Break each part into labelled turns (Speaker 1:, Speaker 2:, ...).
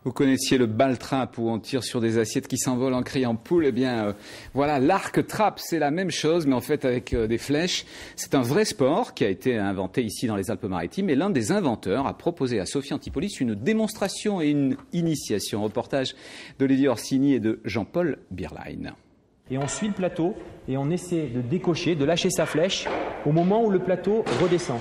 Speaker 1: Vous connaissiez le ball trap où on tire sur des assiettes qui s'envolent en criant poule. Eh bien, voilà, l'arc trap, c'est la même chose, mais en fait avec des flèches. C'est un vrai sport qui a été inventé ici dans les Alpes-Maritimes. Et l'un des inventeurs a proposé à Sophie Antipolis une démonstration et une initiation. Reportage d'Olivier Orsini et de Jean-Paul Bierlein.
Speaker 2: Et on suit le plateau et on essaie de décocher, de lâcher sa flèche au moment où le plateau redescend.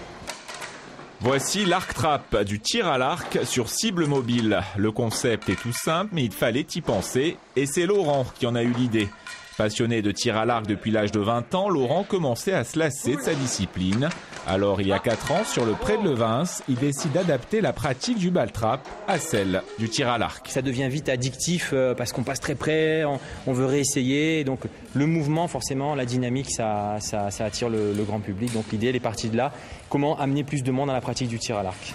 Speaker 3: Voici l'arc trap, du tir à l'arc sur cible mobile. Le concept est tout simple, mais il fallait y penser. Et c'est Laurent qui en a eu l'idée. Passionné de tir à l'arc depuis l'âge de 20 ans, Laurent commençait à se lasser de sa discipline. Alors, il y a 4 ans, sur le pré de Levins, il décide d'adapter la pratique du ball trap à celle du tir à l'arc.
Speaker 2: Ça devient vite addictif parce qu'on passe très près, on veut réessayer. Donc le mouvement, forcément, la dynamique, ça attire le grand public. Donc l'idée, elle est partie de là. Comment amener plus de monde à la pratique du tir à l'arc?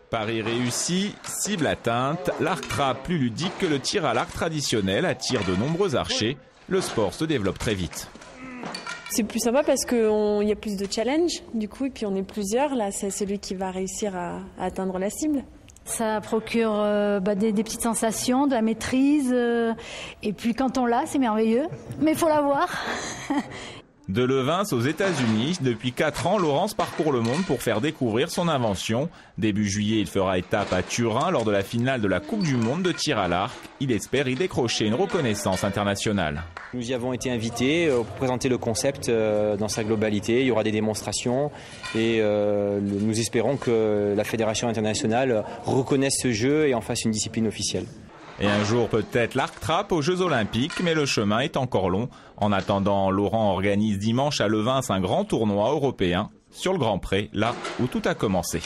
Speaker 3: Pari réussi, cible atteinte, l'arc trap plus ludique que le tir à l'arc traditionnel attire de nombreux archers. Le sport se développe très vite.
Speaker 4: C'est plus sympa parce qu'il y a plus de challenge, du coup, et puis on est plusieurs. Là, c'est celui qui va réussir à atteindre la cible.
Speaker 5: Ça procure des petites sensations, de la maîtrise. Et puis quand on l'a, c'est merveilleux. Mais il faut l'avoir.
Speaker 3: De Levins aux États-Unis, depuis 4 ans, Laurence parcourt le monde pour faire découvrir son invention. Début juillet, il fera étape à Turin lors de la finale de la Coupe du Monde de tir à l'arc. Il espère y décrocher une reconnaissance internationale.
Speaker 2: Nous y avons été invités pour présenter le concept dans sa globalité. Il y aura des démonstrations et nous espérons que la Fédération internationale reconnaisse ce jeu et en fasse une discipline officielle.
Speaker 3: Et un jour peut-être l'arc trap aux Jeux Olympiques, mais le chemin est encore long. En attendant, Laurent organise dimanche à Levins un grand tournoi européen sur le Grand Pré, là où tout a commencé.